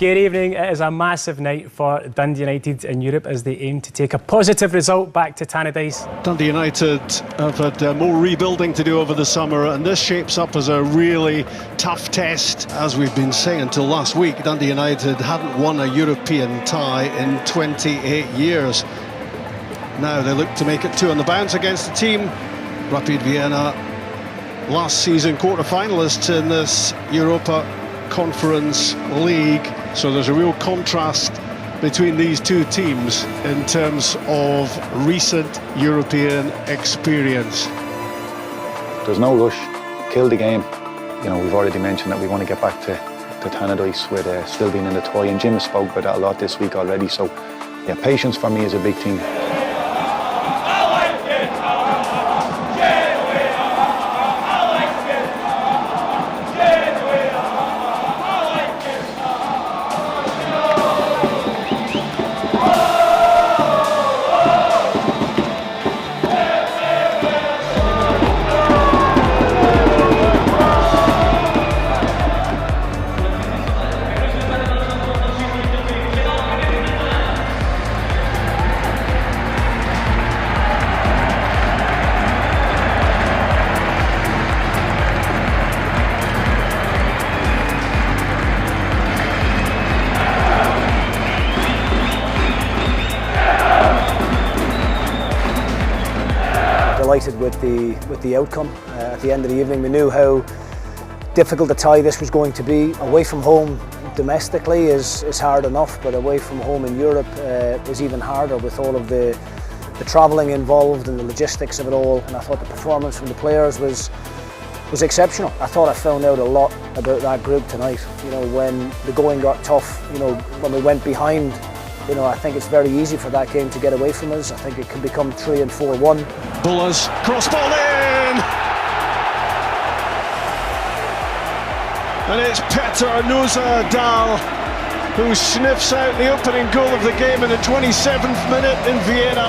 Good evening. It is a massive night for Dundee United in Europe as they aim to take a positive result back to Tannadice. Dundee United have had more rebuilding to do over the summer, and this shapes up as a really tough test. As we've been saying until last week, Dundee United hadn't won a European tie in 28 years. Now they look to make it 2 on the bounce against the team Rapid Vienna, last season quarter-finalists in this Europa Conference League. So there's a real contrast between these two teams in terms of recent European experience. There's no rush. Kill the game. You know, we've already mentioned that we want to get back to Tannadice with still being in the tie, and Jim has spoke about that a lot this week already. So yeah, patience for me is a big thing. Delighted with the outcome. At the end of the evening, we knew how difficult a tie this was going to be. Away from home domestically is hard enough, but away from home in Europe is even harder with all of the travelling involved and the logistics of it all. And I thought the performance from the players was exceptional. I thought I found out a lot about that group tonight. You know, when the going got tough, you know, when we went behind, you know, I think it's very easy for that game to get away from us. I think it can become 3 and 4-1. Bullers, cross ball in! And it's Petr Nuzadal who sniffs out the opening goal of the game in the 27th minute in Vienna.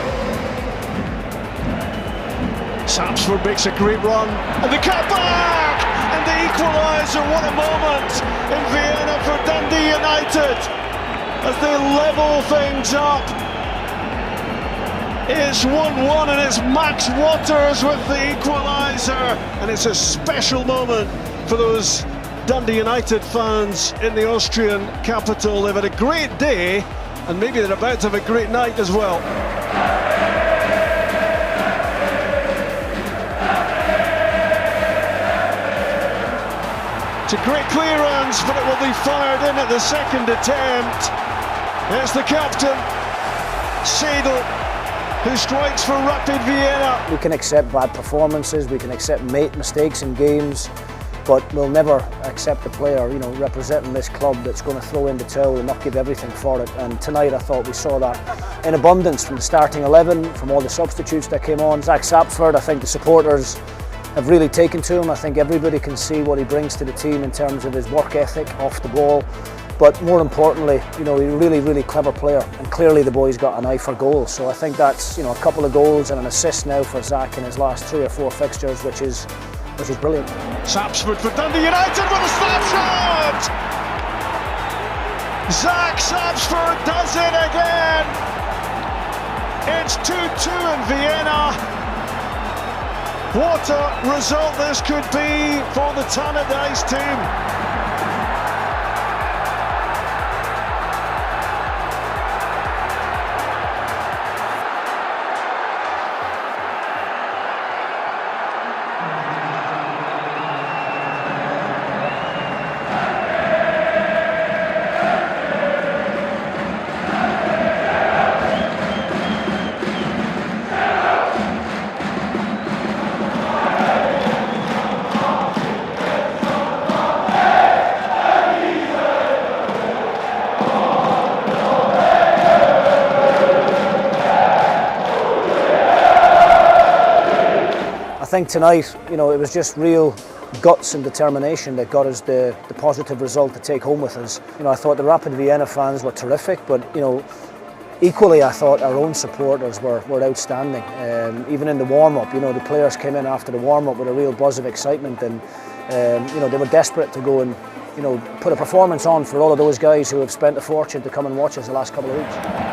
Sapsford makes a great run, and the cut back! And the equaliser, what a moment in Vienna for Dundee United as they level things up. It's 1-1 and it's Max Watters with the equaliser, and it's a special moment for those Dundee United fans in the Austrian capital. They've had a great day and maybe they're about to have a great night as well. It's a great clearance, but it will be fired in at the second attempt. It's the captain, Seidel, who strikes for Rapid Vienna. We can accept bad performances, we can accept mistakes in games, but we'll never accept a player, you know, representing this club that's going to throw in the towel and not give everything for it. And tonight I thought we saw that in abundance from the starting 11, from all the substitutes that came on. Zach Sapsford, I think the supporters have really taken to him. I think everybody can see what he brings to the team in terms of his work ethic off the ball. But more importantly, you know, he's a really, really clever player, and clearly the boy's got an eye for goals. So I think that's, you know, a couple of goals and an assist now for Zach in his last 3 or 4 fixtures, which is brilliant. Sapsford for Dundee United with a snapshot! Zach Sapsford does it again! It's 2-2 in Vienna. What a result this could be for the Tannadice team. I think tonight, you know, it was just real guts and determination that got us the positive result to take home with us. You know, I thought the Rapid Vienna fans were terrific, but, you know, equally I thought our own supporters were outstanding. Even in the warm-up, you know, the players came in after the warm-up with a real buzz of excitement, and you know, they were desperate to go and put a performance on for all of those guys who have spent a fortune to come and watch us the last couple of weeks.